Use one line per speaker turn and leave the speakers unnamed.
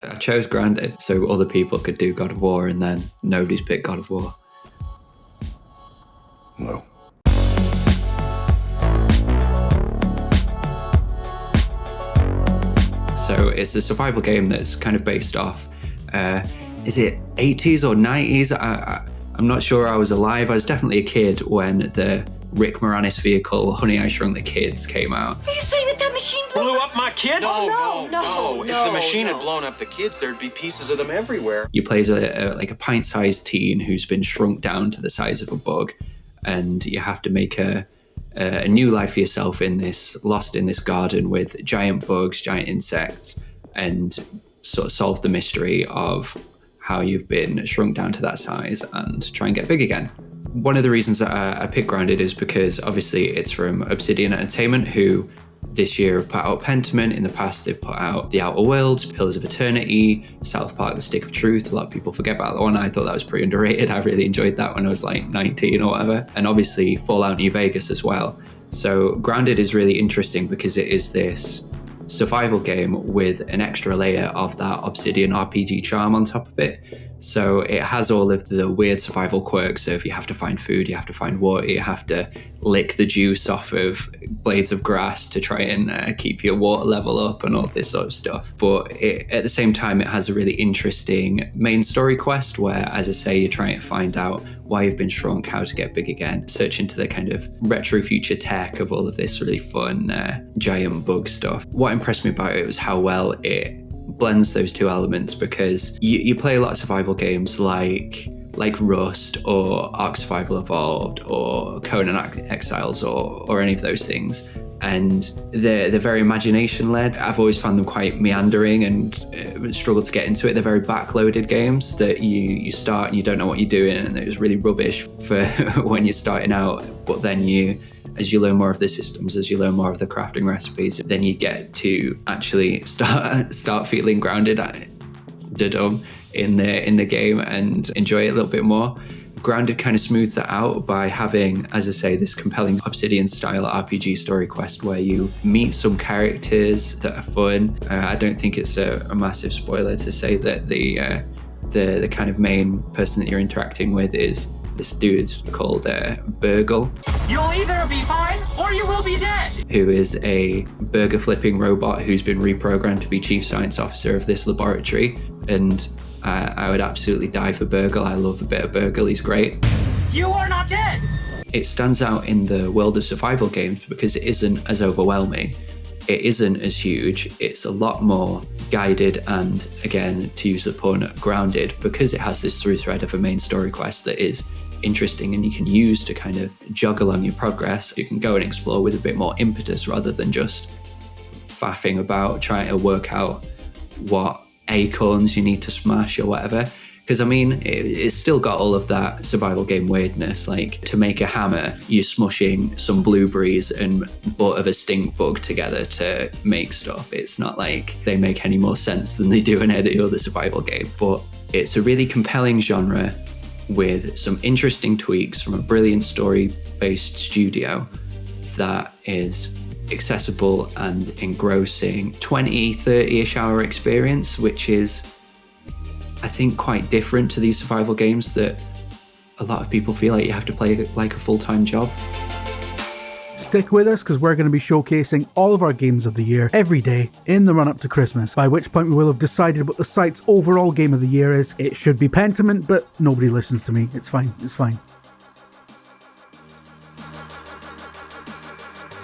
I chose Grounded so other people could do God of War, and then nobody's picked God of War.
Well.
So it's a survival game that's kind of based off, is it 80s or 90s? I'm not sure. I was alive. I was definitely a kid when the Rick Moranis vehicle, Honey, I Shrunk the Kids, came out.
Are you saying that machine
blew up my kids?
No.
If the machine had blown up the kids, there'd be pieces of them everywhere.
You play as a pint-sized teen who's been shrunk down to the size of a bug, and you have to make a new life for yourself lost in this garden with giant bugs, giant insects, and sort of solve the mystery of how you've been shrunk down to that size and try and get big again. One of the reasons that I picked Grounded is because obviously it's from Obsidian Entertainment, who this year have put out Pentiment. In the past, they've put out The Outer Worlds, Pillars of Eternity, South Park, The Stick of Truth. A lot of people forget about that one. I thought that was pretty underrated. I really enjoyed that when I was like 19 or whatever. And obviously Fallout New Vegas as well. So Grounded is really interesting because it is this survival game with an extra layer of that Obsidian RPG charm on top of it. So it has all of the weird survival quirks. So if you have to find food, you have to find water, you have to lick the juice off of blades of grass to try and keep your water level up and all this sort of stuff. But at the same time, it has a really interesting main story quest where, as I say, you're trying to find out why you've been shrunk, how to get big again, search into the kind of retro future tech of all of this really fun giant bug stuff. What impressed me about it was how well it blends those two elements, because you play a lot of survival games like Rust or Ark Survival Evolved or Conan Exiles or any of those things, and they're very imagination led. I've always found them quite meandering and struggle to get into it. They're very backloaded games that you start and you don't know what you're doing, and it was really rubbish for when you're starting out. But then as you learn more of the systems, as you learn more of the crafting recipes, then you get to actually start feeling grounded in the game and enjoy it a little bit more. Grounded kind of smooths it out by having, as I say, this compelling Obsidian style RPG story quest where you meet some characters that are fun. I don't think it's a massive spoiler to say that the kind of main person that you're interacting with is this dude called Burgle.
You'll either be fine or you will be dead.
Who is a burger flipping robot who's been reprogrammed to be chief science officer of this laboratory. And I would absolutely die for Burgle. I love a bit of Burgle. He's great.
You are not dead.
It stands out in the world of survival games because it isn't as overwhelming. It isn't as huge. It's a lot more guided and, again, to use the pun, grounded, because it has this through thread of a main story quest that is interesting and you can use to kind of jog along your progress. You can go and explore with a bit more impetus rather than just faffing about trying to work out what acorns you need to smash or whatever. Because I mean, it's still got all of that survival game weirdness. Like, to make a hammer, you're smushing some blueberries and butt of a stink bug together to make stuff. It's not like they make any more sense than they do in any other survival game. But it's a really compelling genre with some interesting tweaks from a brilliant story-based studio that is accessible and engrossing. 20, 30-ish hour experience, which is, I think, quite different to these survival games that a lot of people feel like you have to play like a full-time job.
Stick with us because we're going to be showcasing all of our games of the year every day in the run-up to Christmas, by which point we will have decided what the site's overall game of the year is. It should be Pentiment, but nobody listens to me. It's fine.